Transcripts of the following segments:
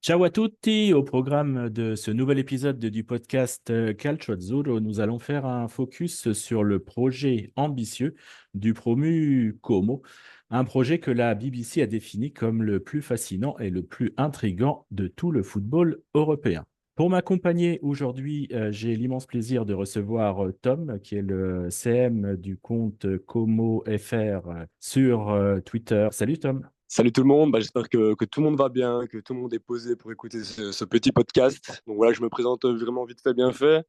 Ciao à tutti, au programme de ce nouvel épisode du podcast Calcio Azzurro, nous allons faire un focus sur le projet ambitieux du promu Como, un projet que la BBC a défini comme le plus fascinant et le plus intrigant de tout le football européen. Pour m'accompagner aujourd'hui, j'ai l'immense plaisir de recevoir Tom, qui est le CM du compte Como FR sur Twitter. Salut Tom. Salut tout le monde, j'espère que tout le monde va bien, que tout le monde est posé pour écouter ce petit podcast. Donc voilà, je me présente vraiment vite fait, bien fait.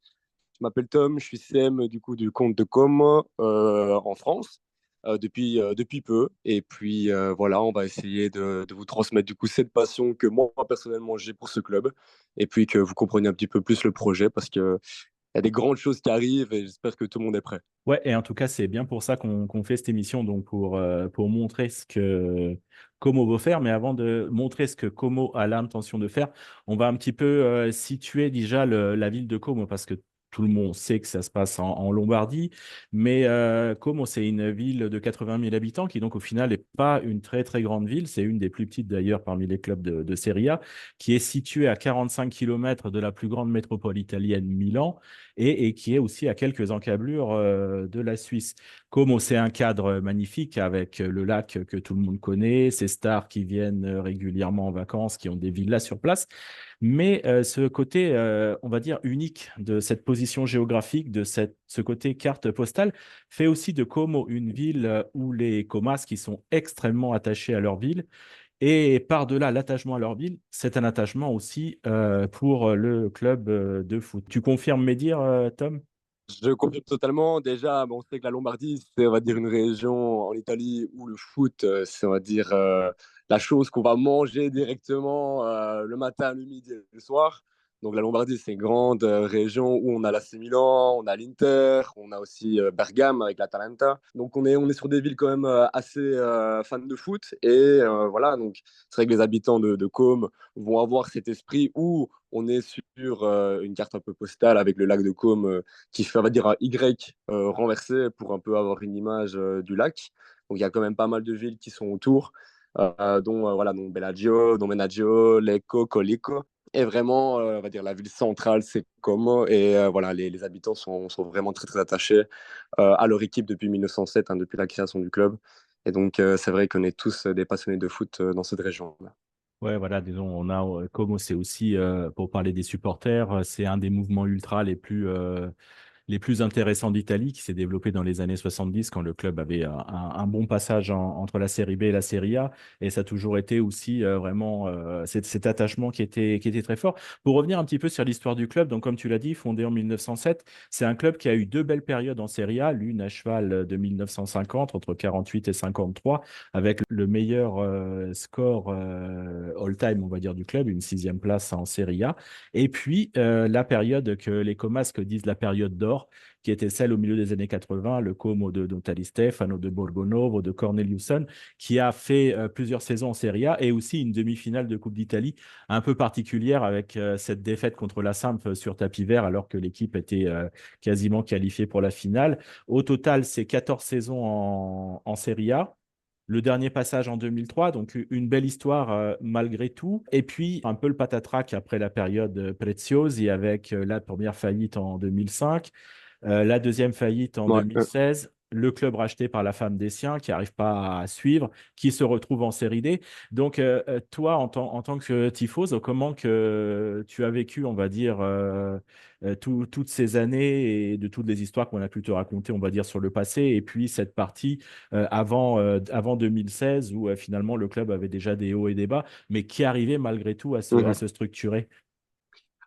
Je m'appelle Tom, je suis CM du compte de Com en France depuis peu. Et puis voilà, on va essayer de vous transmettre du coup cette passion que moi personnellement j'ai pour ce club. Et puis que vous compreniez un petit peu plus le projet parce qu'il y a des grandes choses qui arrivent et j'espère que tout le monde est prêt. Ouais, et en tout cas, c'est bien pour ça qu'on fait cette émission, donc pour montrer ce que Como veut faire. Mais avant de montrer ce que Como a l'intention de faire, on va un petit peu situer déjà la ville de Como, parce que tout le monde sait que ça se passe en Lombardie. Mais Como, c'est une ville de 80 000 habitants qui, donc, au final, n'est pas une très, très grande ville. C'est une des plus petites, d'ailleurs, parmi les clubs de Serie A, qui est située à 45 kilomètres de la plus grande métropole italienne, Milan, et qui est aussi à quelques encablures de la Suisse. Como, c'est un cadre magnifique avec le lac que tout le monde connaît, ces stars qui viennent régulièrement en vacances, qui ont des villas sur place. Mais ce côté, on va dire, unique de cette position géographique, ce côté carte postale, fait aussi de Como une ville où les Comas, qui sont extrêmement attachés à leur ville, et par-delà l'attachement à leur ville, c'est un attachement aussi pour le club de foot. Tu confirmes mes dires, Tom? Je confirme totalement. Déjà, bon, on sait que la Lombardie, c'est, on va dire, une région en Italie où le foot, c'est, on va dire, la chose qu'on va manger directement le matin, le midi et le soir. Donc la Lombardie, c'est une grande région où on a l'AC Milan, on a l'Inter, on a aussi Bergame avec l'Atalanta. Donc on est sur des villes quand même assez fans de foot. Et voilà, donc c'est vrai que les habitants de Côme vont avoir cet esprit où on est sur une carte un peu postale avec le lac de Côme qui fait, on va dire, un Y renversé pour un peu avoir une image du lac. Donc il y a quand même pas mal de villes qui sont autour, dont, voilà, dont Bellagio, dont Menaggio, Lecco, Colico. Et vraiment, on va dire, la ville centrale, c'est Como. Et voilà, les habitants sont vraiment très, très attachés à leur équipe depuis 1907, hein, depuis la création du club. Et donc, c'est vrai qu'on est tous des passionnés de foot dans cette région-là. Ouais, voilà, disons, on a Como, c'est aussi, pour parler des supporters, c'est un des mouvements ultra les plus intéressants d'Italie, qui s'est développé dans les années 70 quand le club avait un bon passage entre la Série B et la Série A. Et ça a toujours été aussi vraiment cet attachement qui était très fort. Pour revenir un petit peu sur l'histoire du club, donc comme tu l'as dit, fondé en 1907, c'est un club qui a eu deux belles périodes en Série A, l'une à cheval de 1950, entre 48 et 53, avec le meilleur score all-time, on va dire, du club, une sixième place en Série A. Et puis, la période que les Comasques disent la période d'or, qui était celle au milieu des années 80, le Como de Donatella Stefano, de Borgonovo, de Corneliusson, qui a fait plusieurs saisons en Serie A et aussi une demi-finale de Coupe d'Italie un peu particulière avec cette défaite contre la Samp sur tapis vert alors que l'équipe était quasiment qualifiée pour la finale. Au total, c'est 14 saisons en Serie A. Le dernier passage en 2003, donc une belle histoire malgré tout. Et puis un peu le patatrac après la période Preziosi avec la première faillite en 2005, la deuxième faillite en Ouais. 2016, le club racheté par la femme des siens qui n'arrive pas à suivre, qui se retrouve en série D. Donc toi, en tant que tifose, comment que tu as vécu, on va dire, toutes ces années et de toutes les histoires qu'on a pu te raconter, on va dire, sur le passé, et puis cette partie avant 2016 où finalement le club avait déjà des hauts et des bas, mais qui arrivait malgré tout à Mhm. se structurer.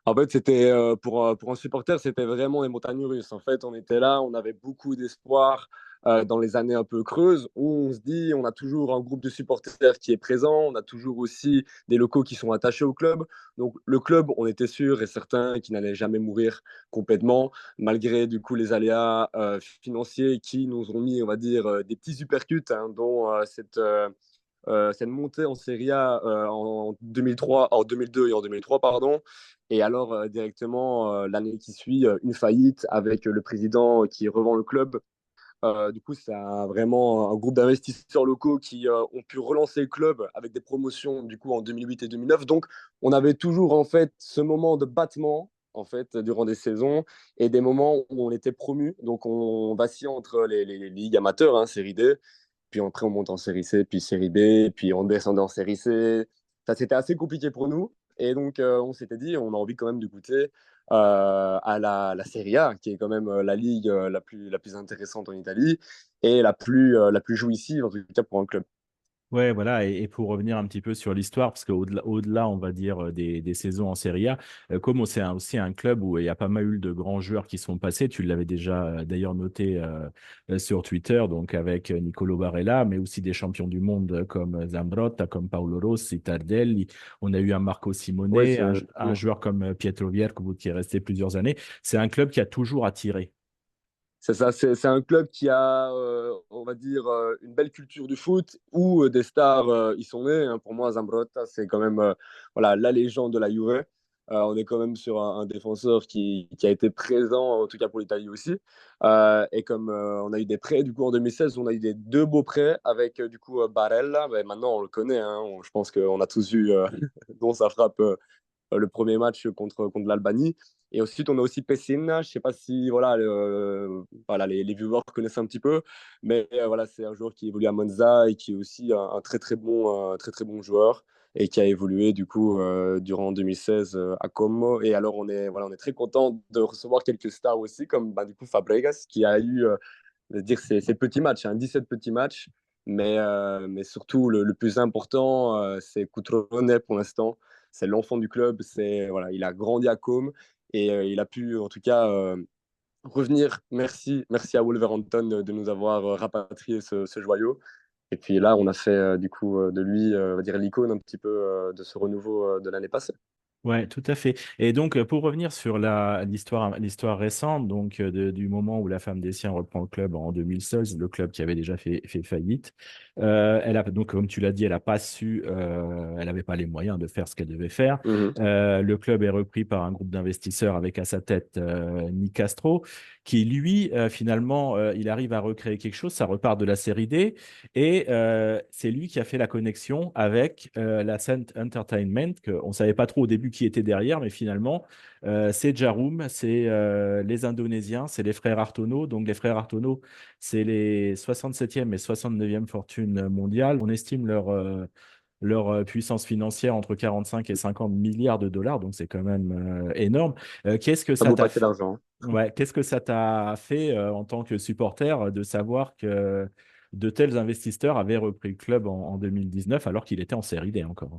En fait, c'était pour un supporter, c'était vraiment les montagnes russes. En fait, on était là, on avait beaucoup d'espoir dans les années un peu creuses où on se dit, on a toujours un groupe de supporters qui est présent, on a toujours aussi des locaux qui sont attachés au club. Donc, le club, on était sûr et certain qu'il n'allait jamais mourir complètement, malgré du coup les aléas financiers qui nous ont mis, on va dire, des petits uppercuts, hein, dont cette montée en Serie A en 2003, en 2002 et en 2003, pardon. Et alors, directement, l'année qui suit, une faillite avec le président qui revend le club Du coup, c'est vraiment un groupe d'investisseurs locaux qui ont pu relancer le club avec des promotions du coup en 2008 et 2009. Donc, on avait toujours en fait ce moment de battement en fait durant des saisons et des moments où on était promu. Donc, on vacillait entre les ligues amateurs, hein, série D, puis après on monte en série C, puis série B, puis on descendait en série C. Ça, c'était assez compliqué pour nous. Et donc, on s'était dit, on a envie quand même de goûter à la Serie A, qui est quand même la ligue la plus intéressante en Italie et la plus jouissive, en tout cas pour un club. Ouais, voilà, et pour revenir un petit peu sur l'histoire, parce qu'au-delà, on va dire, des saisons en Serie A, comme c'est aussi un club où il y a pas mal eu de grands joueurs qui sont passés, tu l'avais déjà d'ailleurs noté sur Twitter, donc avec Nicolo Barella, mais aussi des champions du monde comme Zambrotta, comme Paolo Rossi, Tardelli, on a eu un Marco Simone, Ouais, un joueur comme Pietro Vierco qui est resté plusieurs années. C'est un club qui a toujours attiré. c'est ça, c'est un club qui a, on va dire, une belle culture du foot où des stars y sont nés, hein. Pour moi, Zambrotta, c'est quand même voilà, la légende de la Juve. On est quand même sur un défenseur qui a été présent, en tout cas pour l'Italie aussi. Et comme on a eu des prêts, du coup, en 2016, on a eu des deux beaux prêts avec, du coup, Barella. Ben, maintenant, on le connaît. Hein. Je pense qu'on a tous vu dont ça frappe le premier match contre l'Albanie. Et ensuite, on a aussi Pessina. Je ne sais pas si voilà, voilà, les viewers connaissent un petit peu, mais voilà, c'est un joueur qui évolue à Monza et qui est aussi un très, très bon joueur et qui a évolué du coup durant 2016 à Como. Et alors, voilà, on est très content de recevoir quelques stars aussi, comme bah, du coup Fabregas, qui a eu dire ces petits matchs, hein, 17 petits matchs. Mais surtout, le plus important, c'est Cutrone pour l'instant. C'est l'enfant du club. Voilà, il a grandi à Com et il a pu, en tout cas, revenir. Merci à Wolverhampton de nous avoir rapatrié ce joyau. Et puis là, on a fait du coup de lui, on va dire, l'icône un petit peu de ce renouveau de l'année passée. Ouais, tout à fait. Et donc, pour revenir sur l'histoire récente, donc du moment où la femme des siens reprend le club en 2016, le club qui avait déjà fait faillite, elle a donc, comme tu l'as dit, elle n'a pas su, elle n'avait pas les moyens de faire ce qu'elle devait faire. Mhm. Le club est repris par un groupe d'investisseurs avec à sa tête Nick Castro, qui lui, finalement, il arrive à recréer quelque chose. Ça repart de la série D. Et c'est lui qui a fait la connexion avec la scène Entertainment, qu'on ne savait pas trop au début qui était derrière, mais finalement, c'est Jarum, c'est les Indonésiens, c'est les frères Artono. Donc les frères Artono, c'est les 67e et 69e fortune mondiale. On estime leur puissance financière entre 45 et 50 milliards de dollars, donc c'est quand même énorme. Qu'est-ce que Un ça beau t'a paquet fait? d'argent. Ouais, qu'est-ce que ça t'a fait en tant que supporter de savoir que de tels investisseurs avaient repris le club en 2019 alors qu'il était en série D encore?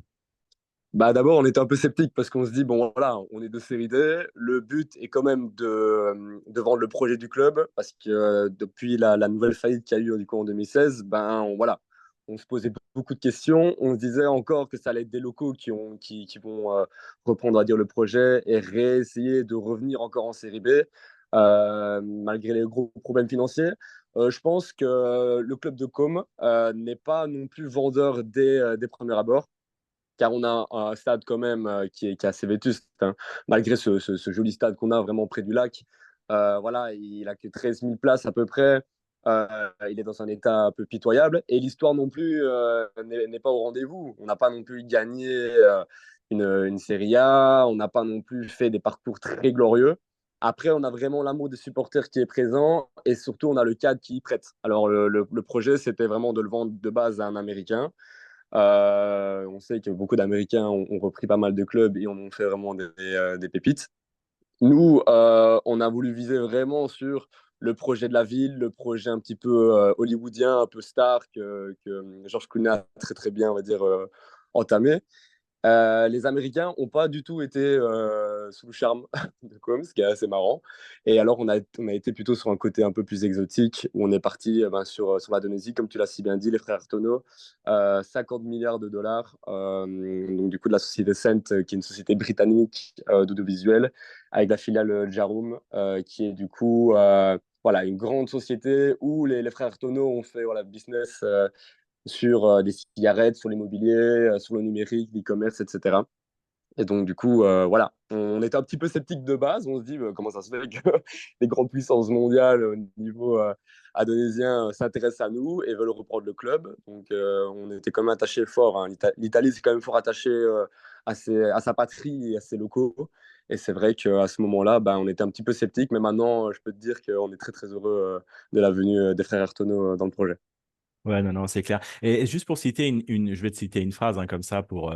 Bah d'abord, on était un peu sceptique parce qu'on se dit, bon, voilà, on est de série D. Le but est quand même de vendre le projet du club parce que depuis la nouvelle faillite qu'il y a eu du coup, en 2016, voilà, on se posait beaucoup de questions. On se disait encore que ça allait être des locaux qui vont reprendre, on va dire, le projet et réessayer de revenir encore en série B malgré les gros problèmes financiers. Je pense que le club de Com n'est pas non plus vendeur des premiers abords car on a un stade quand même qui est assez vétuste, hein. Malgré ce joli stade qu'on a vraiment près du lac. Voilà, il a que 13 000 places à peu près. Il est dans un état un peu pitoyable et l'histoire non plus n'est pas au rendez-vous. On n'a pas non plus gagné une Serie A, on n'a pas non plus fait des parcours très glorieux. Après, on a vraiment l'amour des supporters qui est présent et surtout, on a le cadre qui y prête. Alors, le projet, c'était vraiment de le vendre de base à un Américain. On sait que beaucoup d'Américains ont repris pas mal de clubs et on ont fait vraiment des pépites. Nous, on a voulu viser vraiment sur le projet de la ville, le projet un petit peu hollywoodien, un peu star que George Clooney a très très bien, on va dire, entamé. Les Américains n'ont pas du tout été sous le charme de Combs, ce qui est assez marrant. Et alors, on a été plutôt sur un côté un peu plus exotique, où on est parti sur l'Indonésie, comme tu l'as si bien dit, les frères Tono, 50 milliards de dollars, donc du coup de la société Cent, qui est une société britannique d'audiovisuel, avec la filiale Jarum, qui est du coup voilà, une grande société où les frères Tono ont fait voilà, business sur des cigarettes, sur l'immobilier, sur le numérique, l'e-commerce, etc. Et donc, du coup, voilà, on était un petit peu sceptique de base. On se dit, comment ça se fait que les grandes puissances mondiales au niveau indonésien s'intéressent à nous et veulent reprendre le club. Donc, on était quand même attaché fort, hein. L'Italie, c'est quand même fort attaché à sa patrie et à ses locaux. Et c'est vrai qu'à ce moment-là, ben, on était un petit peu sceptique. Mais maintenant, je peux te dire qu'on est très, très heureux de la venue des frères Artono dans le projet. Ouais, non, non, c'est clair. Et juste pour citer je vais te citer une phrase hein, comme ça pour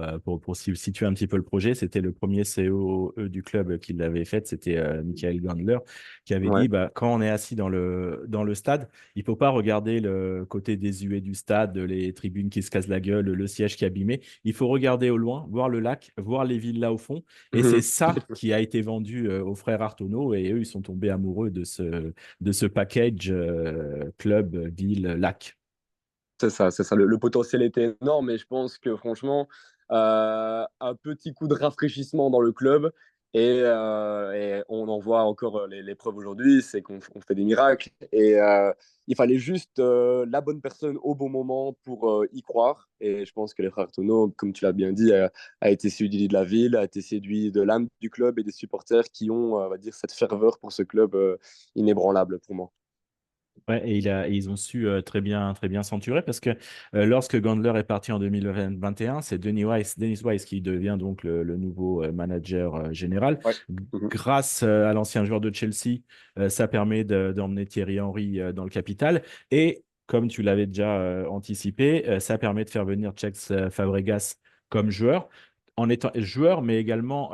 situer un petit peu le projet. C'était le premier COE du club qui l'avait fait. C'était Michael Gandler qui avait Ouais. dit bah, quand on est assis dans le stade, il faut pas regarder le côté désuet du stade, les tribunes qui se cassent la gueule, le siège qui est abîmé. Il faut regarder au loin, voir le lac, voir les villes là au fond. Et c'est ça qui a été vendu aux frères Artono. Et eux, ils sont tombés amoureux de ce package club, ville, lac. C'est ça, c'est ça. Le potentiel était énorme et je pense que franchement, un petit coup de rafraîchissement dans le club et on en voit encore les preuves aujourd'hui, c'est qu'on fait des miracles et il fallait juste la bonne personne au bon moment pour y croire. Et je pense que les frères Tono, comme tu l'as bien dit, a été séduit de la ville, a été séduit de l'âme du club et des supporters qui ont, on va dire, cette ferveur pour ce club inébranlable pour moi. Ouais, et ils ont su très bien s'entourer parce que lorsque Gandler est parti en 2021, c'est Dennis Wise qui devient donc le nouveau manager général. Ouais. Mhm. Grâce à l'ancien joueur de Chelsea, ça permet d'emmener Thierry Henry dans le capital. Et comme tu l'avais déjà anticipé, ça permet de faire venir Cesc Fabregas comme joueur. En étant joueur, mais également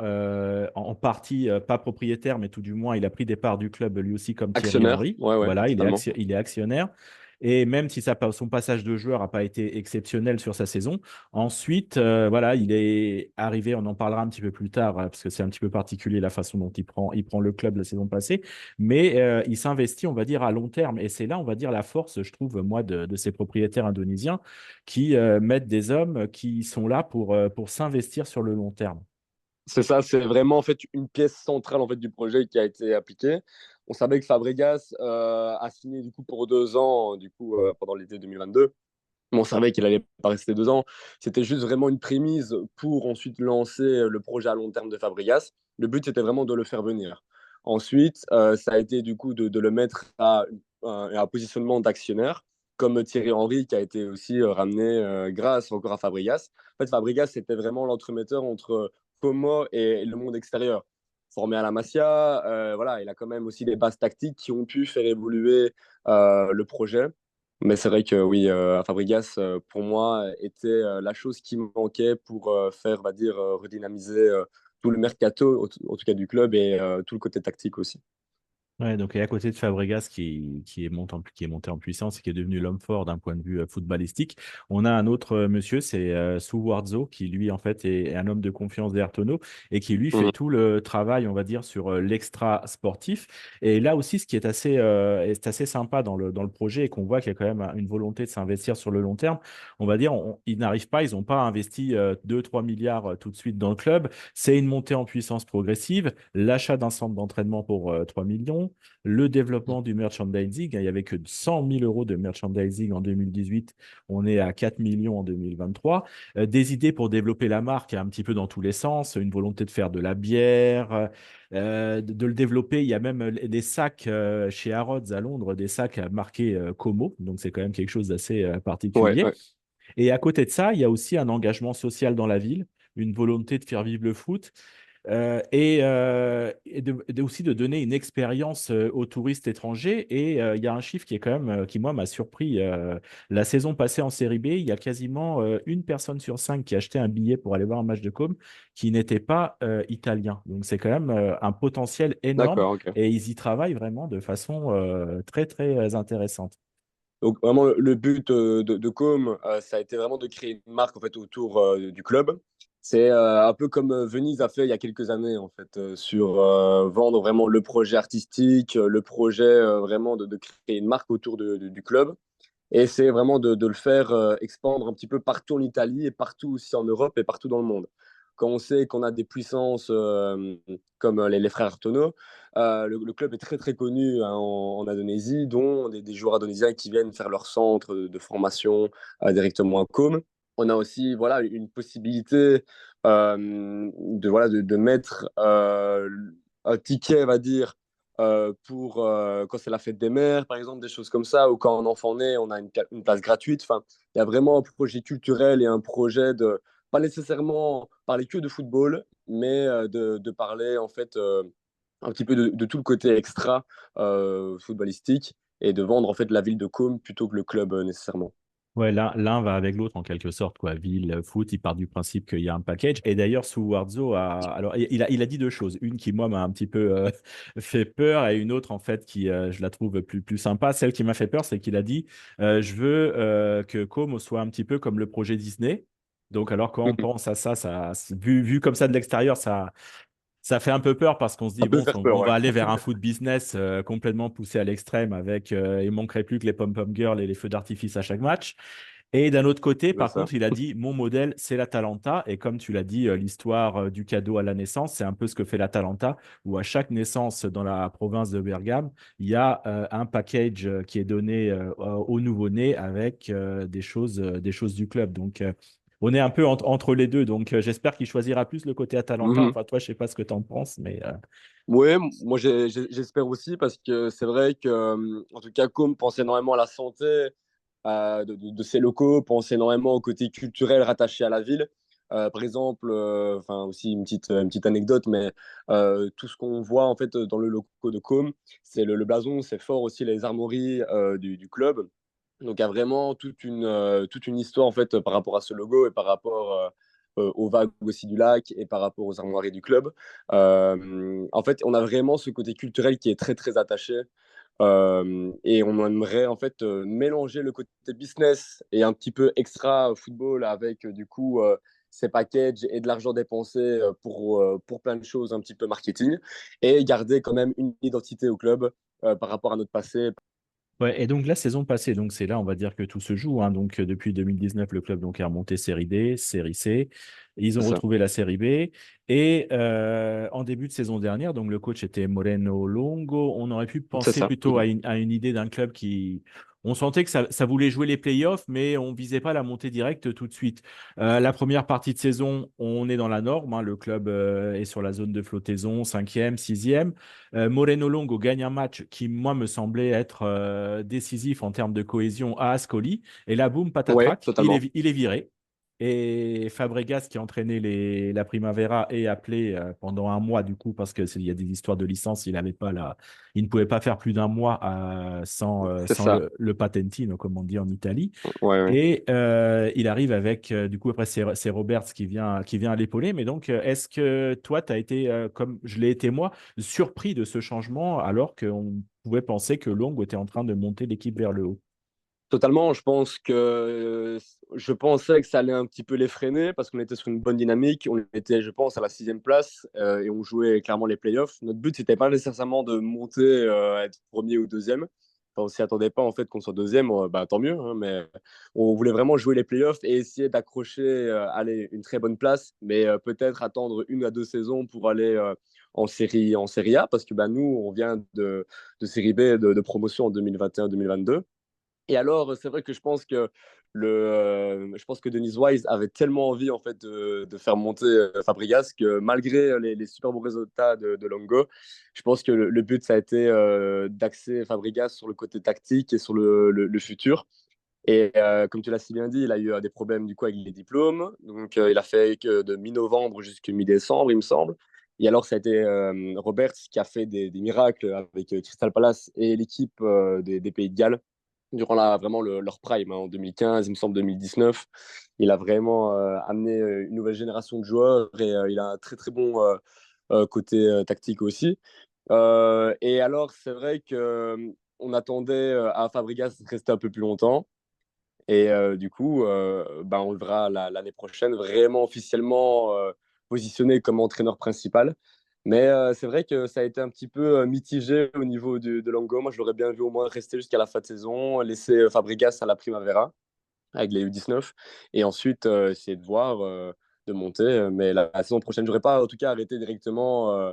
en partie pas propriétaire, mais tout du moins, il a pris des parts du club lui aussi comme Thierry Actionnaire, Henry. ouais, ouais, Voilà, totalement. il est actionnaire. Et même si son passage de joueur n'a pas été exceptionnel sur sa saison, ensuite, voilà, il est arrivé, on en parlera un petit peu plus tard, parce que c'est un petit peu particulier la façon dont il prend le club la saison passée, mais il s'investit, on va dire, à long terme. Et c'est là, on va dire, la force, je trouve, moi, de ces propriétaires indonésiens qui mettent des hommes qui sont là pour s'investir sur le long terme. C'est ça, c'est vraiment en fait une pièce centrale en fait du projet qui a été appliquée. On savait que Fabregas a signé du coup pour 2 ans du coup pendant l'été 2022. Mais on savait qu'il allait pas rester 2 ans. C'était juste vraiment une prémisse pour ensuite lancer le projet à long terme de Fabregas. Le but c'était vraiment de le faire venir. Ensuite, ça a été du coup de le mettre à un positionnement d'actionnaire, comme Thierry Henry qui a été aussi ramené grâce encore à Fabregas. En fait, Fabregas c'était vraiment l'entremetteur entre Como et le monde extérieur. Formé à la Masia, voilà, il a quand même aussi des bases tactiques qui ont pu faire évoluer le projet. Mais c'est vrai que oui, Fabregas, pour moi, était la chose qui me manquait pour faire, on va dire, redynamiser tout le mercato, en tout cas du club, et tout le côté tactique aussi. Ouais, donc et à côté de Fabregas qui est monté en puissance et qui est devenu l'homme fort d'un point de vue footballistique, on a un autre monsieur, c'est Suwardzo, qui lui en fait est un homme de confiance d'Ertono et qui lui fait Mhm. tout le travail, on va dire, sur l'extra sportif. Et là aussi, ce qui est assez sympa dans le projet et qu'on voit qu'il y a quand même une volonté de s'investir sur le long terme, on va dire, ils n'arrivent pas, ils n'ont pas investi 2-3 milliards tout de suite dans le club. C'est une montée en puissance progressive, l'achat d'un centre d'entraînement pour 3 millions, le développement du merchandising. Il n'y avait que 100 000 euros de merchandising en 2018. On est à 4 millions en 2023. Des idées pour développer la marque un petit peu dans tous les sens. Une volonté de faire de la bière, de le développer. Il y a même des sacs chez Harrods à Londres, des sacs marqués Como. Donc, c'est quand même quelque chose d'assez Ouais, particulier. ouais. Et à côté de ça, il y a aussi un engagement social dans la ville, une volonté de faire vivre le foot aussi de donner une expérience aux touristes étrangers. Et il y a un chiffre qui est quand même, qui moi m'a surpris. La saison passée en Série B, il y a quasiment une personne sur cinq qui achetait un billet pour aller voir un match de com qui n'était pas italien. Donc c'est quand même un potentiel énorme D'accord, ok. et ils y travaillent vraiment de façon très, très intéressante. Donc vraiment, le but de Com, ça a été vraiment de créer une marque en fait autour du club. C'est un peu comme Venise a fait il y a quelques années en fait sur vendre vraiment le projet artistique, le projet vraiment de créer une marque autour du club. Et c'est vraiment de le faire expandre un petit peu partout en Italie et partout aussi en Europe et partout dans le monde. Quand on sait qu'on a des puissances comme les frères Artono, le club est très très connu hein, en Indonésie, dont des joueurs indonésiens qui viennent faire leur centre de formation directement à Com. On a aussi voilà, une possibilité de mettre un ticket, on va dire, pour quand c'est la fête des mères, par exemple, des choses comme ça, ou quand un enfant naît, on a une place gratuite. Enfin, il y a vraiment un projet culturel et un projet de, pas nécessairement parler que de football, mais de parler en fait un petit peu de tout le côté extra footballistique et de vendre en fait la ville de Côme plutôt que le club nécessairement. Ouais, l'un va avec l'autre en quelque sorte, quoi. Ville, foot, il part du principe qu'il y a un package. Et d'ailleurs, Suarzo alors, il a dit deux choses. Une qui, moi, m'a un petit peu fait peur et une autre, en fait, qui, je la trouve plus sympa. Celle qui m'a fait peur, c'est qu'il a dit je veux que Como soit un petit peu comme le projet Disney. Donc, alors, quand on pense à ça, vu comme ça de l'extérieur, ça fait un peu peur parce qu'on se Ça dit, peut bon, faire peur, on ouais. va aller vers un foot business complètement poussé à l'extrême avec, il manquerait plus que les pom-pom girls et les feux d'artifice à chaque match. Et d'un autre côté, C'est par ça. contre, il a dit, mon modèle, c'est l'Atalanta. Et comme tu l'as dit, l'histoire du cadeau à la naissance, c'est un peu ce que fait l'Atalanta, où à chaque naissance dans la province de Bergame, il y a un package qui est donné au nouveau-né avec des choses du club. Donc, on est un peu entre les deux. Donc, j'espère qu'il choisira plus le côté Atalanta. Mhm. Enfin, toi, je sais pas ce que tu en penses, mais Ouais, moi j'espère aussi parce que c'est vrai que, en tout cas, Com pense énormément à la santé de ses locaux, pense énormément au côté culturel rattaché à la ville. Par exemple, enfin aussi une petite anecdote, mais tout ce qu'on voit en fait dans le loco de Com, c'est le blason, c'est fort aussi les armoiries du club. Donc il y a vraiment toute une histoire en fait par rapport à ce logo et par rapport aux vagues aussi du lac et par rapport aux armoiries du club. En fait, on a vraiment ce côté culturel qui est très très attaché. Et on aimerait en fait mélanger le côté business et un petit peu extra football avec du coup ces packages et de l'argent dépensé pour plein de choses un petit peu marketing et garder quand même une identité au club par rapport à notre passé. ouais, et donc la saison passée, donc c'est là, on va dire que tout se joue, hein. Donc depuis 2019, le club donc est remonté série D, série C. Ils ont C'est ça. retrouvé la série B. Et en début de saison dernière, donc le coach était Moreno Longo. On aurait pu C'est penser ça. plutôt à une idée d'un club qui. On sentait que ça voulait jouer les playoffs, mais on visait pas la montée directe tout de suite. La première partie de saison, on est dans la norme, hein. Le club est sur la zone de flottaison, cinquième, sixième. Moreno Longo gagne un match qui, moi, me semblait être décisif en termes de cohésion à Ascoli. Et là, boum, Ouais, patatrac, totalement. il est viré. Et Fabregas, qui entraînait la Primavera, est appelé pendant un mois, du coup, parce qu'il y a des histoires de licence, il ne pouvait pas faire plus d'un mois C'est sans ça. le patentino, comme on dit en Italie. Ouais, ouais. Et il arrive avec, du coup, après, c'est Roberts qui vient à l'épauler. Mais donc, est-ce que toi, tu as été, comme je l'ai été moi, surpris de ce changement alors qu'on pouvait penser que Long était en train de monter l'équipe vers le haut? Totalement. Je pensais que ça allait un petit peu les freiner parce qu'on était sur une bonne dynamique. On était, je pense, à la sixième place et on jouait clairement les playoffs. Notre but, c'était pas nécessairement de monter, être premier ou deuxième. Enfin, on s'y attendait pas en fait qu'on soit deuxième, bah, tant mieux. Hein, mais on voulait vraiment jouer les playoffs et essayer d'accrocher, allez, une très bonne place, mais peut-être attendre une à deux saisons pour aller en série A parce que bah, nous, on vient de série B de promotion en 2021-2022. Et alors, c'est vrai que je pense que Denise Wise avait tellement envie en fait de faire monter Fabregas que malgré les super bons résultats de Longo, je pense que le but ça a été d'axer Fabregas sur le côté tactique et sur le futur. Et comme tu l'as si bien dit, il a eu des problèmes du coup avec les diplômes. Donc, il a fait que de mi-novembre jusqu'à mi-décembre, il me semble. Et alors, ça a été Roberts qui a fait des miracles avec Crystal Palace et l'équipe des Pays de Galles durant leur prime, hein, en 2015, il me semble 2019. Il a vraiment amené une nouvelle génération de joueurs et il a un très très bon côté tactique aussi. Et alors, c'est vrai que on attendait à Fabregas de rester un peu plus longtemps. Et du coup, bah, on le verra l'année prochaine vraiment officiellement positionné comme entraîneur principal. Mais c'est vrai que ça a été un petit peu mitigé au niveau de Longo. Moi, je l'aurais bien vu au moins rester jusqu'à la fin de saison, laisser Fabregas à la Primavera avec les U19 et ensuite essayer de voir, de monter. Mais la saison prochaine, je n'aurais pas en tout cas arrêté directement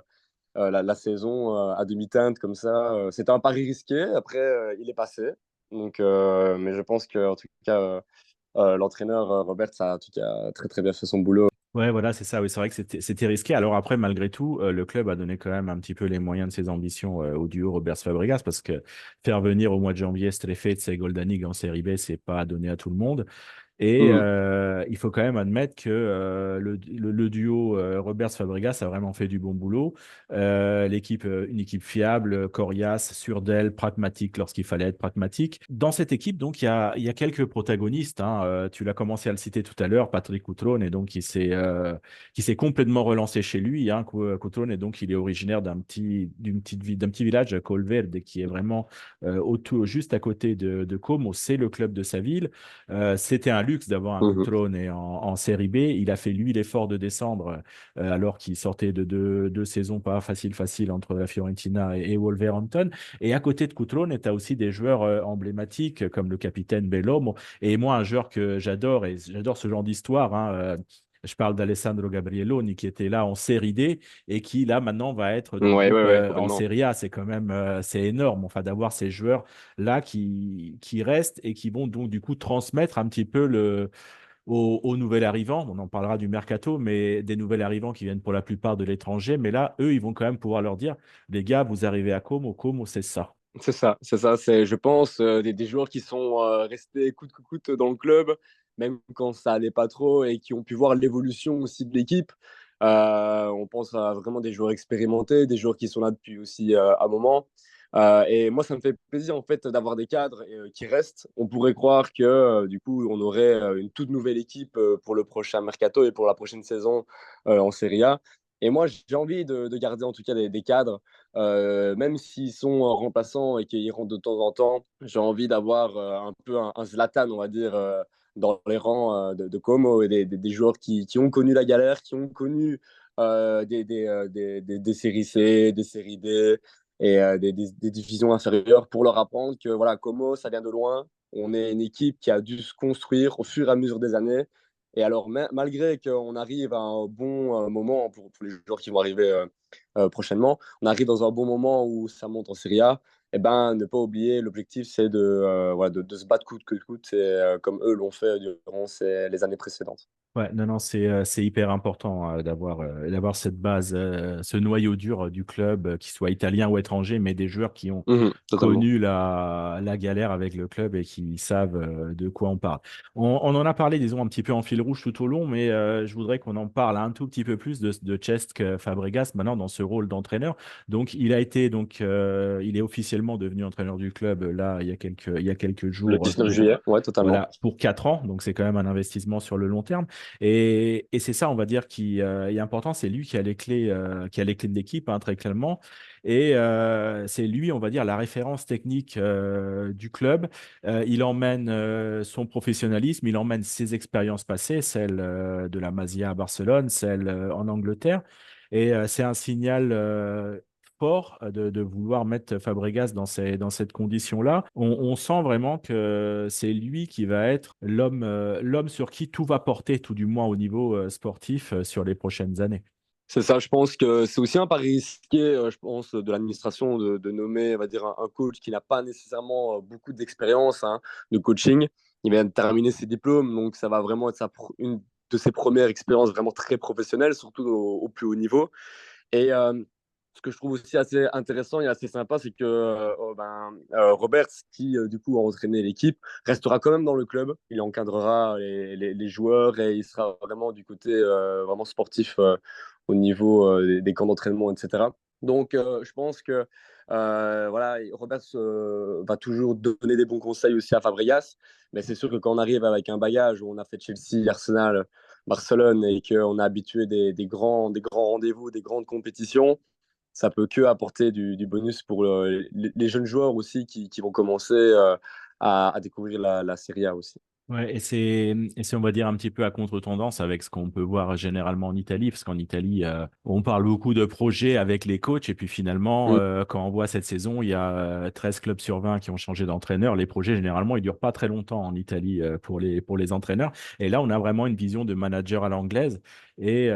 la saison à demi-teinte comme ça. C'était un pari risqué. Après, il est passé. Donc, mais je pense que en tout cas, l'entraîneur Roberts a en tout cas très très bien fait son boulot. Ouais, voilà, c'est ça. Oui, c'est vrai que c'était risqué. Alors après, malgré tout, le club a donné quand même un petit peu les moyens de ses ambitions au duo Robert Fabregas parce que faire venir au mois de janvier Strefetz et Goldanig en série B, c'est pas donné à tout le monde. Et Mhm. il faut quand même admettre que le duo Roberts Fabregas a vraiment fait du bon boulot. Une équipe fiable, coriace, sûre d'elle, pragmatique lorsqu'il fallait être pragmatique. Dans cette équipe, donc, il y a quelques protagonistes, hein. Tu l'as commencé à le citer tout à l'heure, Patrick Cutrone, et donc qui s'est complètement relancé chez lui. Hein. Cutrone, et donc, il est originaire d'un petit village, Colverde, qui est vraiment juste à côté de Como. C'est le club de sa ville. C'était un luxe d'avoir un Mhm. Cutrone en série B. Il a fait, lui, l'effort de descendre alors qu'il sortait de deux saisons pas faciles entre la Fiorentina et Wolverhampton. Et à côté de Cutrone, tu as aussi des joueurs emblématiques comme le capitaine Bellomo. Et moi, un joueur que j'adore, et j'adore ce genre d'histoire, hein, je parle d'Alessandro Gabrielloni qui était là en série D et qui là maintenant va être dans le Ouais, groupe ouais, ouais, en complètement. série A. C'est quand même c'est énorme enfin d'avoir ces joueurs là qui restent et qui vont donc du coup transmettre un petit peu aux nouvel arrivants. On en parlera du mercato, mais des nouvel arrivants qui viennent pour la plupart de l'étranger. Mais là, eux, ils vont quand même pouvoir leur dire, les gars, vous arrivez à Como, Como, c'est ça. C'est ça, c'est ça. C'est, je pense, des joueurs qui sont restés coûte que coûte dans le club, même quand ça allait pas trop, et qui ont pu voir l'évolution aussi de l'équipe. On pense à vraiment des joueurs expérimentés, des joueurs qui sont là depuis aussi un moment. Et moi, ça me fait plaisir en fait d'avoir des cadres qui restent. On pourrait croire que du coup, on aurait une toute nouvelle équipe pour le prochain mercato et pour la prochaine saison en Serie A. Et moi, j'ai envie de garder en tout cas des cadres même s'ils sont remplaçants et qu'ils rentrent de temps en temps, j'ai envie d'avoir un peu un Zlatan, on va dire, dans les rangs de Como et des joueurs qui ont connu la galère, qui ont connu des séries C, des séries D et des divisions inférieures pour leur apprendre que voilà, Como, ça vient de loin. On est une équipe qui a dû se construire au fur et à mesure des années. Et alors, malgré qu'on arrive à un bon moment pour les joueurs qui vont arriver prochainement, on arrive dans un bon moment où ça monte en Serie A, et ben, ne pas oublier, l'objectif, c'est voilà, de se battre coûte que coûte, comme eux l'ont fait durant les années précédentes. Ouais, non, non, c'est hyper important d'avoir cette base, ce noyau dur du club, qu'il soit italien ou étranger, mais des joueurs qui ont Mhm, totalement. connu la galère avec le club et qui savent de quoi on parle. On en a parlé, disons, un petit peu en fil rouge tout au long, mais je voudrais qu'on en parle un tout petit peu plus de Cesc Fabregas maintenant dans ce rôle d'entraîneur. Donc, il est officiellement devenu entraîneur du club là il y a quelques Le jours 19 juillet, ouais, totalement. voilà, pour 4 ans. Donc, c'est quand même un investissement sur le long terme. Et c'est ça, on va dire, qui est important. C'est lui qui a les clés de l'équipe, hein, très clairement. Et c'est lui, on va dire, la référence technique du club. Il emmène son professionnalisme, il emmène ses expériences passées, celle de la Masia à Barcelone, celle en Angleterre. Et c'est un signal fort de vouloir mettre Fabregas dans cette condition-là. On sent vraiment que c'est lui qui va être l'homme sur qui tout va porter, tout du moins au niveau sportif, sur les prochaines années. C'est ça, je pense que c'est aussi un pari risqué, je pense, de l'administration de nommer, on va dire, un coach qui n'a pas nécessairement beaucoup d'expérience hein, de coaching. Il vient de terminer ses diplômes, donc ça va vraiment être une de ses premières expériences vraiment très professionnelles, surtout au plus haut niveau. Et ce que je trouve aussi assez intéressant et assez sympa, c'est que Roberts, qui du coup a entraîné l'équipe, restera quand même dans le club. Il encadrera les joueurs et il sera vraiment du côté vraiment sportif au niveau des camps d'entraînement, etc. Donc je pense que voilà, Roberts va toujours donner des bons conseils aussi à Fabregas, mais c'est sûr que quand on arrive avec un bagage où on a fait Chelsea, Arsenal, Barcelone et qu'on a habitué des grands rendez-vous, des grandes compétitions, ça peut que apporter du bonus pour les jeunes joueurs aussi qui vont commencer à découvrir la Serie A aussi. Ouais, et c'est, on va dire, un petit peu à contre-tendance avec ce qu'on peut voir généralement en Italie, parce qu'en Italie, on parle beaucoup de projets avec les coachs, et puis finalement, Mm. quand on voit cette saison, il y a 13 clubs sur 20 qui ont changé d'entraîneur. Les projets, généralement, ils durent pas très longtemps en Italie pour les entraîneurs. Et là, on a vraiment une vision de manager à l'anglaise, et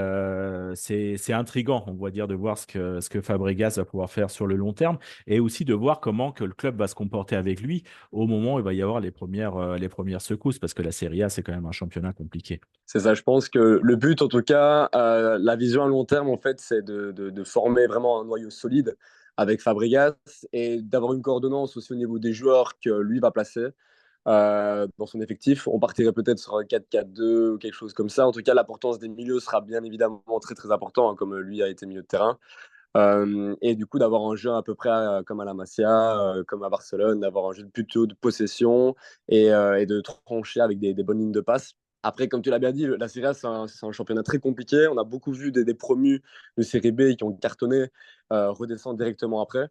c'est intriguant, on va dire, de voir ce que Fabregas va pouvoir faire sur le long terme, et aussi de voir comment que le club va se comporter avec lui au moment où il va y avoir les premières secousses. parce que la Serie A, c'est quand même un championnat compliqué. C'est ça, je pense que le but, en tout cas, la vision à long terme, en fait, c'est de former vraiment un noyau solide avec Fabregas et d'avoir une coordonnance aussi au niveau des joueurs que lui va placer dans son effectif. On partirait peut-être sur un 4-4-2 ou quelque chose comme ça. En tout cas, l'importance des milieux sera bien évidemment très très important, hein, comme lui a été milieu de terrain. Et du coup, d'avoir un jeu à peu près comme à la Masia, comme à Barcelone, d'avoir un jeu plutôt de possession et de trancher avec des bonnes lignes de passe. Après, comme tu l'as bien dit, la Serie A, c'est un championnat très compliqué. On a beaucoup vu des promus de Série B qui ont cartonné redescendre directement après.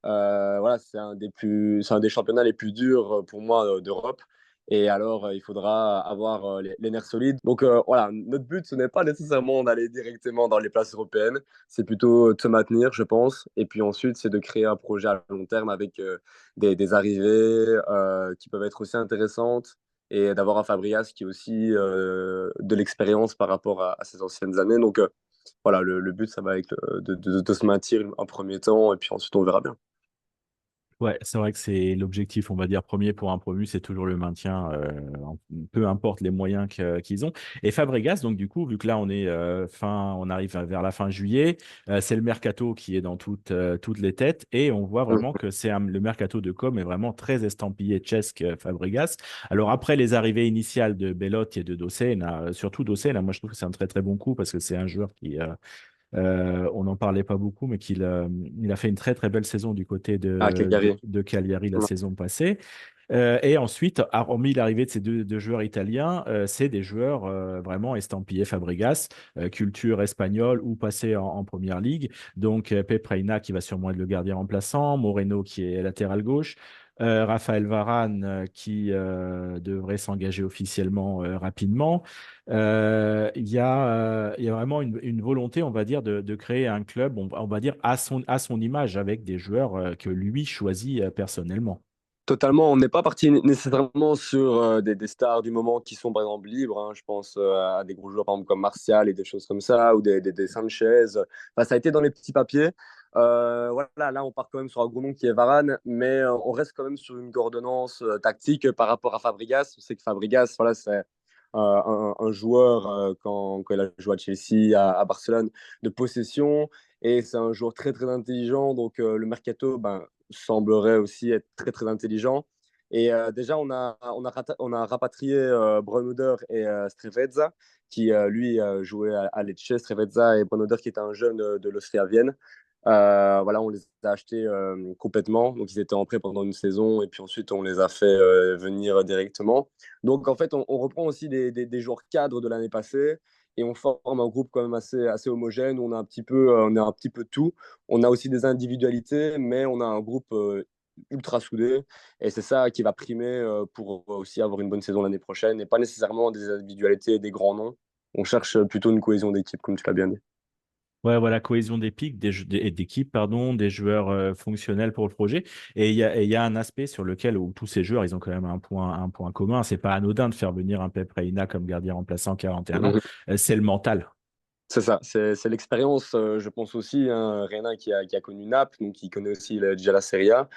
Voilà, c'est un des championnats les plus durs pour moi d'Europe. Et alors, il faudra avoir les nerfs solides. Donc voilà, notre but, ce n'est pas nécessairement d'aller directement dans les places européennes. C'est plutôt de se maintenir, je pense. Et puis ensuite, c'est de créer un projet à long terme avec des arrivées qui peuvent être aussi intéressantes et d'avoir un Fabregas qui a aussi de l'expérience par rapport à ses anciennes années. Donc voilà, le but, ça va être de se maintenir en premier temps et puis ensuite, on verra bien. Ouais, c'est vrai que c'est l'objectif, on va dire, premier pour un promu, c'est toujours le maintien, peu importe les moyens qu'ils ont. Et Fabregas, donc du coup, vu que là on est on arrive vers la fin juillet, c'est le mercato qui est dans toutes les têtes, et on voit vraiment que le mercato de com est vraiment très estampillé Cesc Fabregas. Alors après les arrivées initiales de Belotti et de Dossé, surtout Dossé, là, moi je trouve que c'est un très très bon coup parce que c'est un joueur qui on n'en parlait pas beaucoup, mais il a fait une très très belle saison du côté Ah, Cagliari. de Cagliari la Ouais. saison passée. Et ensuite, hormis l'arrivée de ces deux joueurs italiens, c'est des joueurs vraiment estampillés Fabregas, culture espagnole ou passé en première ligue. Donc, Pep Reina qui va sûrement être le gardien remplaçant, Moreno qui est latéral gauche, Raphaël Varane devrait s'engager officiellement rapidement. Il y a vraiment une volonté, on va dire, de créer un club, on va dire, à son image avec des joueurs que lui choisit personnellement. Totalement, on n'est pas parti nécessairement sur des stars du moment qui sont par exemple libres, hein. Je pense à des gros joueurs par exemple, comme Martial et des choses comme ça, ou des Sanchez. Enfin, ça a été dans les petits papiers. Voilà, là, on part quand même sur un gros nom qui est Varane, mais on reste quand même sur une coordonnance tactique par rapport à Fabregas. On sait que Fabregas, voilà, c'est un joueur, quand il a joué à Chelsea, à Barcelone, de possession, et c'est un joueur très très intelligent. Donc le mercato, ben, semblerait aussi être très très intelligent. Et déjà, on a rapatrié Brunner et Strevezza, qui lui jouait à Lecce, Strevezza et Brunner qui était un jeune de l'Austria Vienne. Voilà, on les a achetés complètement. Donc, ils étaient en prêt pendant une saison et puis ensuite, on les a fait venir directement. Donc, en fait, on reprend aussi des joueurs cadres de l'année passée et on forme un groupe quand même assez homogène. On a un petit peu tout. On a aussi des individualités, mais on a un groupe ultra soudé. Et c'est ça qui va primer pour aussi avoir une bonne saison l'année prochaine et pas nécessairement des individualités et des grands noms. On cherche plutôt une cohésion d'équipe, comme tu l'as bien dit. Ouais, voilà, cohésion d'équipe, pardon, des joueurs fonctionnels pour le projet. Et il y a un aspect sur lequel où tous ces joueurs, ils ont quand même un point commun. C'est pas anodin de faire venir un Pep Reina comme gardien remplaçant à 41 ans. C'est le mental. C'est ça, c'est l'expérience, je pense aussi, hein, Reina qui a connu Naples, donc qui connaît aussi déjà la Serie A,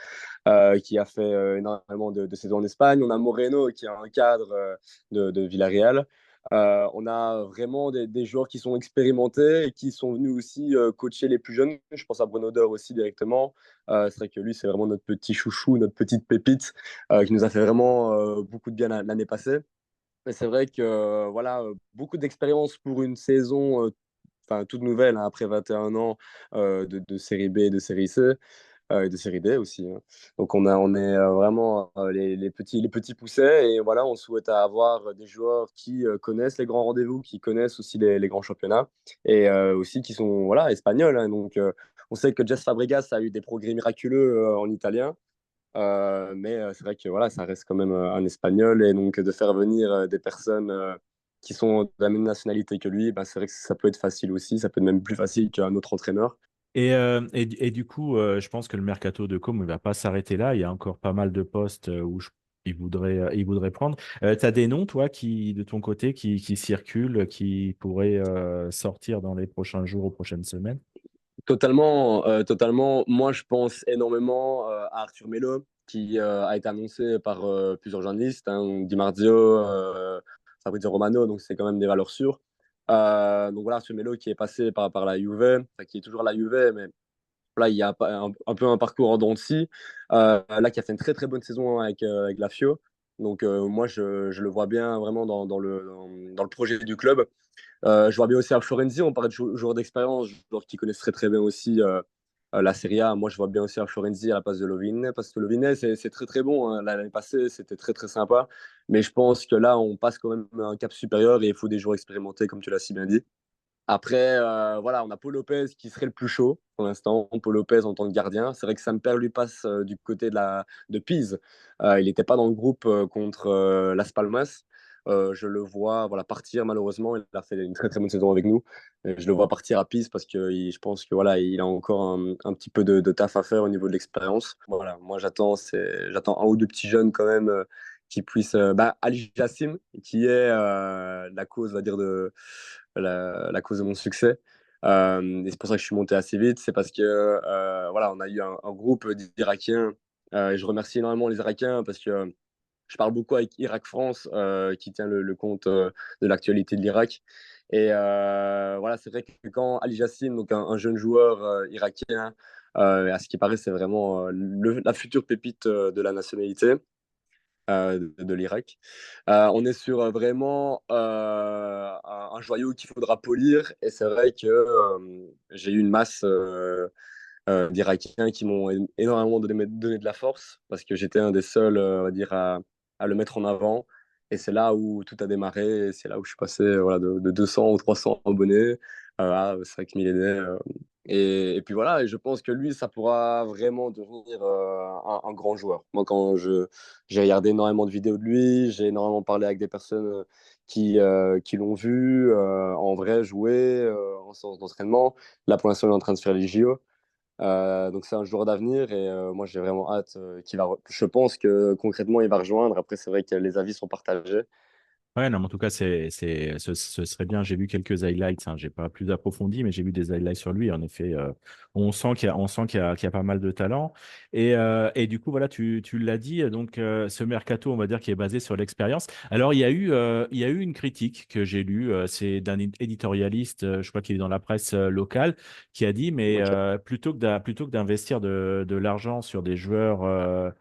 qui a fait énormément de saisons en Espagne. On a Moreno qui est un cadre de Villarreal. On a vraiment des joueurs qui sont expérimentés et qui sont venus aussi coacher les plus jeunes. Je pense à Bruno Dor aussi directement. C'est vrai que lui, c'est vraiment notre petit chouchou, notre petite pépite qui nous a fait vraiment beaucoup de bien l'année passée. Mais c'est vrai que voilà, beaucoup d'expérience pour une saison enfin, toute nouvelle, hein, après 21 ans de série B et de série C et de série D aussi, hein. Donc on est vraiment les petits poussets et voilà, on souhaite avoir des joueurs qui connaissent les grands rendez-vous, qui connaissent aussi les grands championnats et aussi qui sont voilà, espagnols, hein. Donc on sait que Jess Fabregas a eu des progrès miraculeux en italien. Mais c'est vrai que voilà, ça reste quand même un espagnol et donc de faire venir des personnes qui sont de la même nationalité que lui, bah, c'est vrai que ça peut être facile aussi, ça peut être même plus facile qu'un autre entraîneur. Et du coup, je pense que le mercato de com ne va pas s'arrêter là. Il y a encore pas mal de postes il voudrait prendre. Tu as des noms, toi, de ton côté, qui circulent, qui pourraient sortir dans les prochains jours, aux prochaines semaines? Totalement, totalement. Moi, je pense énormément à Arthur Melo, qui a été annoncé par plusieurs journalistes, hein, Di Marzio, Fabrizio Romano, donc c'est quand même des valeurs sûres. Donc voilà, ce Melo qui est passé par la Juve, enfin, qui est toujours à la Juve, mais là, il y a un peu un parcours en dents de scie. Là, qui a fait une très très bonne saison avec la Fio. Donc moi, je le vois bien vraiment dans le projet du club. Je vois bien aussi à Florenzi, on parlait de joueurs d'expérience, joueurs qui connaissent très très bien aussi la Serie A. Moi, je vois bien aussi à Florenzi à la place de Lovine, parce que Lovine, c'est très très bon, hein. L'année passée, c'était très très sympa. Mais je pense que là, on passe quand même un cap supérieur et il faut des joueurs expérimentés, comme tu l'as si bien dit. Après, voilà, on a Paul Lopez qui serait le plus chaud pour l'instant. Paul Lopez en tant que gardien. C'est vrai que Samper lui passe du côté de Pise. Il n'était pas dans le groupe contre Las Palmas. Je le vois voilà, partir malheureusement. Il a fait une très très bonne saison avec nous. Je le vois partir à Pise parce que je pense que voilà, il a encore un petit peu de taf à faire au niveau de l'expérience. Voilà, moi j'attends un ou deux petits jeunes quand même qui puissent. Ali Jassim, qui est la cause, on va dire, la cause de mon succès. Et c'est pour ça que je suis monté assez vite. C'est parce que voilà, on a eu un groupe d'Irakiens. Et je remercie énormément les Irakiens parce que je parle beaucoup avec Irak France, qui tient le compte de l'actualité de l'Irak. Et voilà, c'est vrai que quand Ali Jassim, donc un jeune joueur irakien, à ce qui paraît, c'est vraiment la future pépite de la nationalité de l'Irak. On est sur vraiment un joyau qu'il faudra polir. Et c'est vrai que j'ai eu une masse d'Irakiens qui m'ont énormément donné de la force parce que j'étais un des seuls, on va dire, à le mettre en avant. Et c'est là où tout a démarré. Et c'est là où je suis passé voilà, de 200 ou 300 abonnés à 5 millénaires. Et puis voilà, et je pense que lui, ça pourra vraiment devenir un grand joueur. Moi, j'ai regardé énormément de vidéos de lui, j'ai énormément parlé avec des personnes qui l'ont vu en vrai jouer, en séance d'entraînement. Là, pour l'instant, il est en train de se faire les JO. Donc c'est un joueur d'avenir et moi j'ai vraiment hâte je pense que concrètement il va rejoindre. Après c'est vrai que les avis sont partagés. Ouais, non, mais en tout cas, ce serait bien. J'ai vu quelques highlights, hein. J'ai pas plus approfondi, mais j'ai vu des highlights sur lui. En effet, on sent qu'il y a pas mal de talent. Et du coup, voilà, tu l'as dit. Donc, ce mercato, on va dire, qui est basé sur l'expérience. Alors, il y a eu une critique que j'ai lue. C'est d'un éditorialiste, je crois qu'il est dans la presse locale, qui a dit, mais Ok. plutôt que d'investir de l'argent sur des joueurs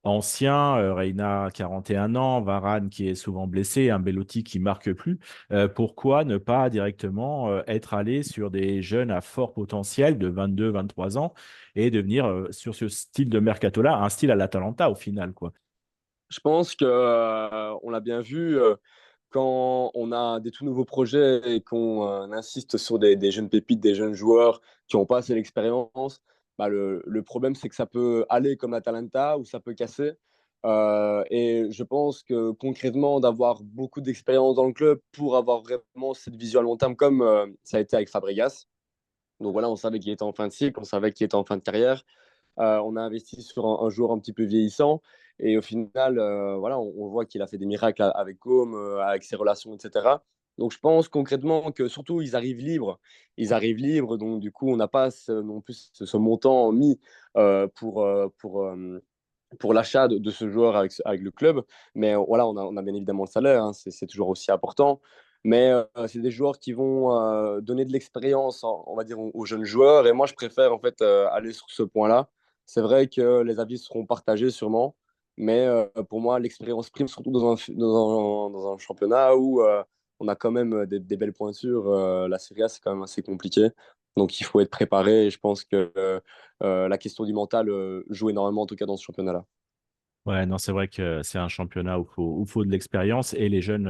ancien, Reina 41 ans, Varane qui est souvent blessé, un Belotti qui marque plus. Pourquoi ne pas directement être allé sur des jeunes à fort potentiel de 22, 23 ans et devenir sur ce style de mercato-là, un style à l'Atalanta au final, quoi. Je pense que on l'a bien vu quand on a des tout nouveaux projets et qu'on insiste sur des jeunes pépites, des jeunes joueurs qui n'ont pas assez d'expérience. Bah, le problème c'est que ça peut aller comme l'Atalanta ou ça peut casser. Et je pense que concrètement d'avoir beaucoup d'expérience dans le club pour avoir vraiment cette vision à long terme comme ça a été avec Fabregas. Donc voilà, on savait qu'il était en fin de cycle, on savait qu'il était en fin de carrière. On a investi sur un joueur un petit peu vieillissant. Et au final, voilà, on voit qu'il a fait des miracles avec Côme, avec ses relations, etc. Donc je pense concrètement que surtout, ils arrivent libres. Ils arrivent libres, donc du coup, on n'a pas non plus ce montant mis pour l'achat de ce joueur avec le club. Mais voilà, on a bien évidemment le salaire, hein, c'est toujours aussi important. Mais c'est des joueurs qui vont donner de l'expérience, on va dire, aux jeunes joueurs. Et moi, je préfère en fait aller sur ce point-là. C'est vrai que les avis seront partagés sûrement. Mais pour moi, l'expérience prime, surtout dans un championnat où on a quand même des belles pointures. La Serie A, c'est quand même assez compliqué. Donc, il faut être préparé. Et je pense que la question du mental joue énormément, en tout cas dans ce championnat-là. Ouais, non, c'est vrai que c'est un championnat où il faut de l'expérience et les jeunes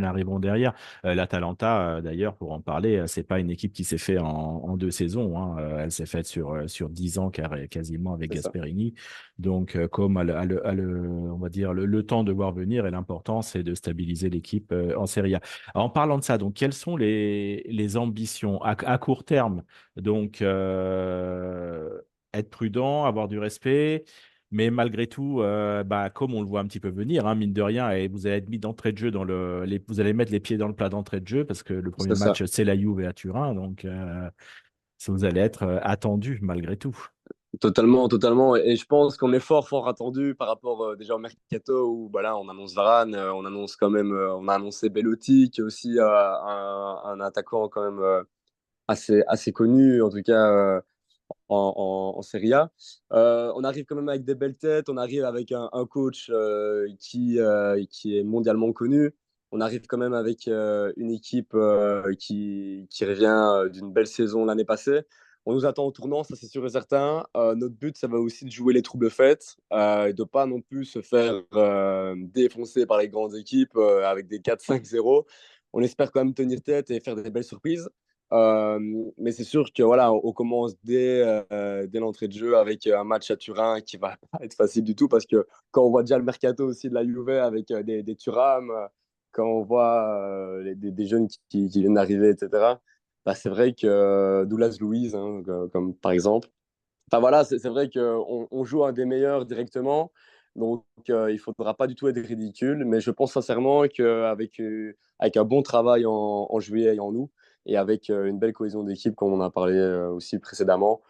arriveront derrière. L'Atalanta, d'ailleurs, pour en parler, c'est pas une équipe qui s'est fait en 2 saisons, hein. Elle s'est faite sur 10 ans quasiment avec C'est ça. Gasperini. Donc, comme on va dire, le temps de voir venir et l'important, c'est de stabiliser l'équipe en Serie A. Alors, en parlant de ça, donc, quelles sont les ambitions à court terme? Donc, être prudent, avoir du respect. Mais malgré tout, bah, comme on le voit un petit peu venir, hein, mine de rien, et vous allez être mis d'entrée de jeu vous allez mettre les pieds dans le plat d'entrée de jeu parce que le premier C'est ça. match, c'est la Juve à Turin. Donc, vous allez être attendu malgré tout. Totalement, totalement. Et je pense qu'on est fort, fort attendu par rapport déjà au mercato où bah là, on annonce Varane, on annonce quand même, on a annoncé Bellotti, qui est aussi un attaquant quand même assez connu, en tout cas en Serie A. On arrive quand même avec des belles têtes, on arrive avec un coach qui est mondialement connu. On arrive quand même avec une équipe qui revient d'une belle saison l'année passée. On nous attend au tournant, ça c'est sûr et certain. Notre but, ça va aussi de jouer les troubles faites et de pas non plus se faire défoncer par les grandes équipes avec des 4-5-0. On espère quand même tenir tête et faire des belles surprises. Euh, mais c'est sûr que voilà, on commence dès l'entrée de jeu avec un match à Turin qui va pas être facile du tout parce que quand on voit déjà le mercato aussi de la Juve avec des Thuram, quand on voit des jeunes qui viennent d'arriver, etc. Bah, c'est vrai que Douglas Luiz, hein, comme par exemple. Enfin voilà, c'est vrai qu'on joue un des meilleurs directement, donc il ne faudra pas du tout être ridicule, mais je pense sincèrement avec un bon travail en juillet et en août, et avec une belle cohésion d'équipe, comme on a parlé aussi précédemment,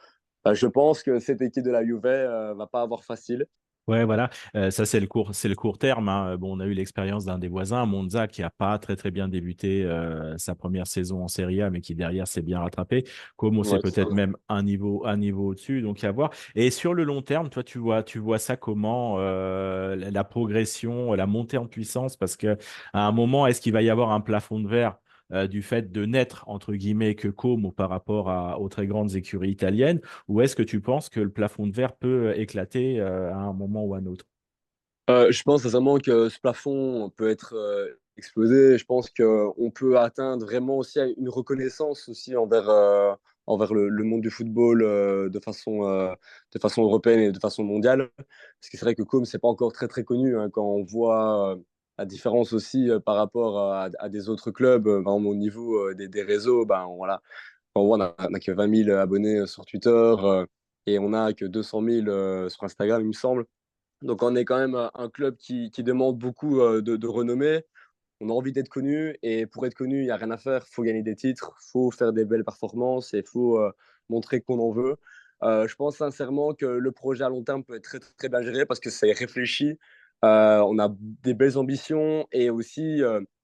bah, je pense que cette équipe de la Juve va pas avoir facile. Ouais, voilà. Ça, c'est le court terme, hein. Bon, on a eu l'expérience d'un des voisins, Monza, qui a pas très, très bien débuté sa première saison en Serie A, mais qui derrière s'est bien rattrapé. Como, c'est Ouais, peut-être même un niveau au-dessus, donc à voir. Et sur le long terme, toi, tu vois ça comment, la progression, la montée en puissance, parce que à un moment, est-ce qu'il va y avoir un plafond de verre? Du fait de n'être, entre guillemets, que Como par rapport aux très grandes écuries italiennes, ou est-ce que tu penses que le plafond de verre peut éclater à un moment ou à un autre? Je pense sincèrement que ce plafond peut être explosé. Je pense qu'on peut atteindre vraiment aussi une reconnaissance aussi envers le monde du football de façon européenne et de façon mondiale. Parce que c'est vrai que comme c'est pas encore très très connu, hein, quand on voit la différence aussi par rapport à des autres clubs, vraiment au niveau des réseaux, ben voilà, quand on voit on a que 20 000 abonnés sur Twitter et on a que 200 000 sur Instagram, il me semble. Donc on est quand même un club qui demande beaucoup de renommée. On a envie d'être connu et pour être connu, il n'y a rien à faire. Il faut gagner des titres, il faut faire des belles performances et il faut montrer qu'on en veut. Je pense sincèrement que le projet à long terme peut être très, très bien géré parce que c'est réfléchi. On a des belles ambitions et aussi,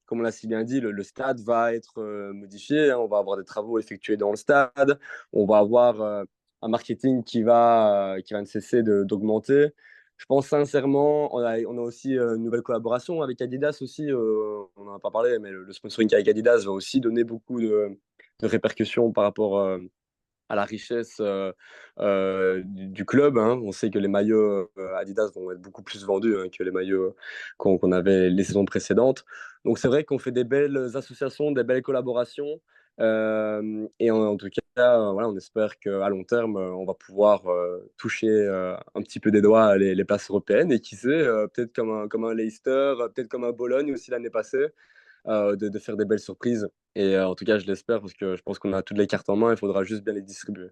comme on l'a si bien dit, le stade va être modifié, hein. On va avoir des travaux effectués dans le stade. On va avoir un marketing qui va ne cesser d'augmenter. Je pense sincèrement, on a aussi une nouvelle collaboration avec Adidas aussi. On n'en a pas parlé, mais le sponsoring avec Adidas va aussi donner beaucoup de répercussions par rapport à la richesse du club, hein. On sait que les maillots Adidas vont être beaucoup plus vendus hein, que les maillots qu'on avait les saisons précédentes. Donc c'est vrai qu'on fait des belles associations, des belles collaborations. Et en tout cas, voilà, on espère qu'à long terme, on va pouvoir toucher un petit peu des doigts les places européennes et qui sait, peut-être comme un Leicester, peut-être comme un Bologne aussi l'année passée, de faire des belles surprises. Et en tout cas, je l'espère parce que je pense qu'on a toutes les cartes en main, il faudra juste bien les distribuer.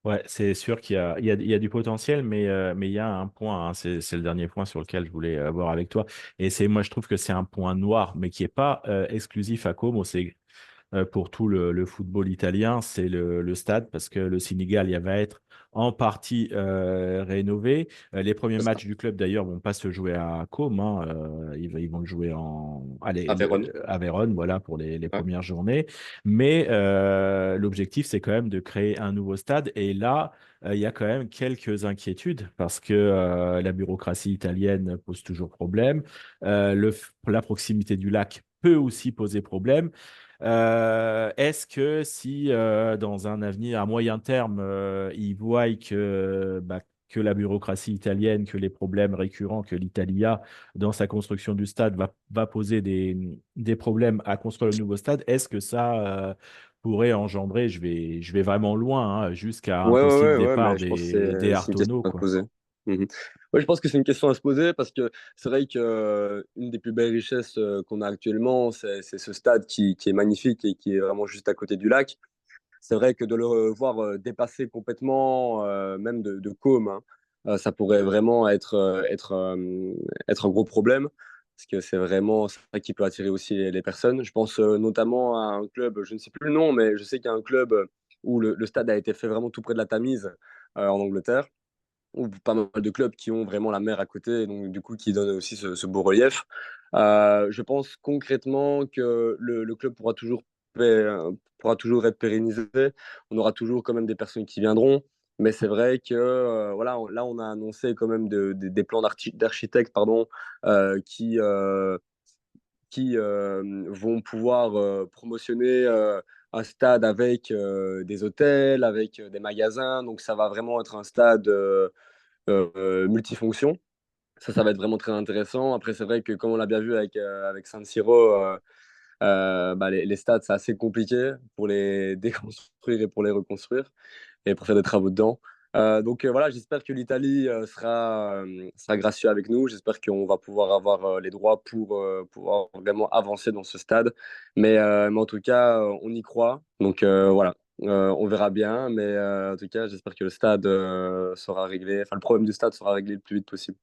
Ouais, c'est sûr qu'il y a du potentiel, mais il y a un point, hein, c'est le dernier point sur lequel je voulais voir avec toi. Et moi, je trouve que c'est un point noir, mais qui n'est pas exclusif à Como. C'est pour tout le football italien, c'est le stade, parce que le Sénégal, il va être en partie rénové. Les premiers C'est ça. matchs du club, d'ailleurs, vont pas se jouer à Côme, hein. Ils vont le jouer À Vérone. à Vérone, voilà, pour les Ouais. premières journées. Mais l'objectif, c'est quand même de créer un nouveau stade. Et là, il y a quand même quelques inquiétudes, parce que la bureaucratie italienne pose toujours problème. La proximité du lac peut aussi poser problème. Est-ce que si dans un avenir à moyen terme, ils voient que la bureaucratie italienne, que les problèmes récurrents que l'Italie a dans sa construction du stade va poser des problèmes à construire le nouveau stade, est-ce que ça pourrait engendrer, je vais vraiment loin, hein, jusqu'à un Ouais, ouais, possible ouais, ouais, départ mais je pense des que c'est une question Artonneaux, à se quoi? poser. Mhm. Ouais, je pense que c'est une question à se poser parce que c'est vrai que une des plus belles richesses qu'on a actuellement, c'est ce stade qui est magnifique et qui est vraiment juste à côté du lac. C'est vrai que de le voir dépasser complètement, même de Côme, hein, ça pourrait vraiment être un gros problème. Parce que c'est vraiment ça qui peut attirer aussi les personnes. Je pense notamment à un club, je ne sais plus le nom, mais je sais qu'il y a un club où le stade a été fait vraiment tout près de la Tamise en Angleterre, ou pas mal de clubs qui ont vraiment la mer à côté, et donc du coup qui donnent aussi ce beau relief. Je pense concrètement que le club pourra toujours être pérennisé. On aura toujours quand même des personnes qui viendront, mais c'est vrai que voilà, là on a annoncé quand même des plans d'architectes pardon, qui vont pouvoir promotionner un stade avec des hôtels, avec des magasins. Donc ça va vraiment être un stade multifonction. Ça va être vraiment très intéressant. Après, c'est vrai que comme on l'a bien vu avec San Siro, bah, les stades, c'est assez compliqué pour les déconstruire et pour les reconstruire et pour faire des travaux dedans. Donc voilà, j'espère que l'Italie sera gracieux avec nous. J'espère qu'on va pouvoir avoir les droits pour pouvoir vraiment avancer dans ce stade. Mais en tout cas, on y croit. Donc voilà, on verra bien. Mais en tout cas, j'espère que le stade sera réglé. Enfin, le problème du stade sera réglé le plus vite possible.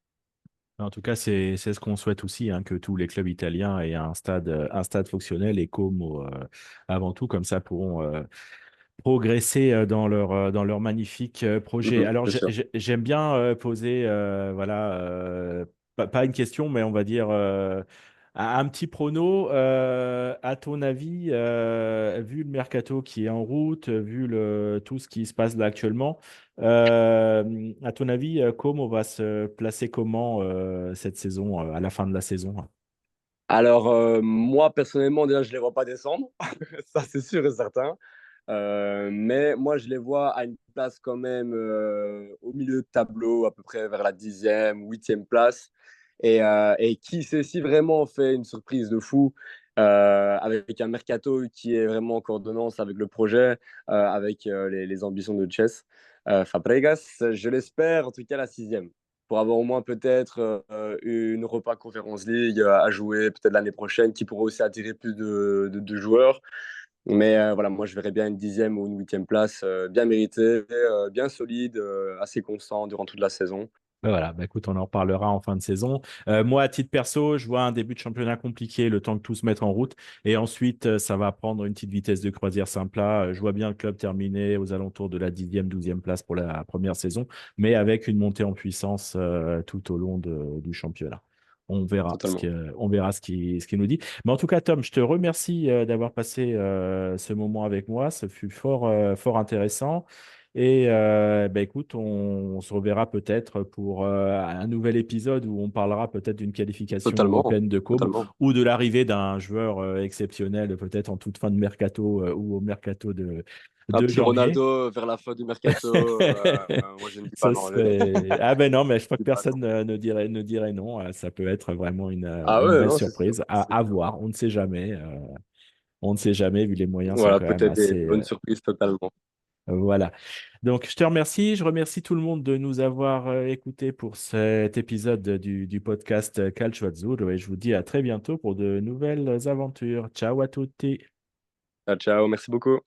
En tout cas, c'est ce qu'on souhaite aussi, hein, que tous les clubs italiens aient un stade fonctionnel et Como, avant tout, comme ça pourront progresser dans leur magnifique projet. Mhm, Alors, c'est sûr. j'aime bien poser, voilà, pas une question, mais on va dire un petit prono. À ton avis, vu le mercato qui est en route, vu tout ce qui se passe là actuellement, à ton avis, Como va se placer comment cette saison, à la fin de la saison? Alors, moi, personnellement, déjà, je ne les vois pas descendre. Ça, c'est sûr et certain. Mais moi, je les vois à une place quand même au milieu de tableau, à peu près vers la 10e, 8e place. Et qui sait si vraiment on fait une surprise de fou avec un mercato qui est vraiment en coordonnance avec le projet, avec les ambitions de Chess Fabregas. Je l'espère, en tout cas, la 6e. Pour avoir au moins peut-être une Europa Conference League à jouer peut-être l'année prochaine, qui pourrait aussi attirer plus de joueurs. Mais voilà, moi, je verrais bien une 10e ou une 8e place, bien méritée, bien solide, assez constant durant toute la saison. Ben voilà, bah écoute, on en reparlera en fin de saison. Moi, à titre perso, je vois un début de championnat compliqué, le temps que tout se mette en route. Et ensuite, ça va prendre une petite vitesse de croisière sympa. Je vois bien le club terminer aux alentours de la 10e, 12e place pour la première saison, mais avec une montée en puissance tout au long du championnat. Totalement. On verra ce qu'il nous dit. Mais en tout cas, Tom, je te remercie d'avoir passé ce moment avec moi. Ce fut fort intéressant. Et bah, écoute, on se reverra peut-être pour un nouvel épisode où on parlera peut-être d'une qualification Totalement. européenne de Como Totalement. ou de l'arrivée d'un joueur exceptionnel, peut-être en toute fin de mercato ou au mercato Un de petit janvier. Ronaldo vers la fin du mercato, moi, je ne dis pas Ça non. Je ne serait... Ah ben non, mais je crois que dis pas non. personne ne dirait non. Ça peut être vraiment Ah une ouais, belle non, c'est sûr. surprise C'est à sûr. voir. On ne sait jamais. On ne sait jamais, vu les moyens sont Voilà, quand même peut-être des assez, bonnes surprises totalement. voilà. Donc, je te remercie. Je remercie tout le monde de nous avoir écoutés pour cet épisode du podcast Calcio Azzurro et je vous dis à très bientôt pour de nouvelles aventures. Ciao à tutti. Ciao, ciao. Merci beaucoup.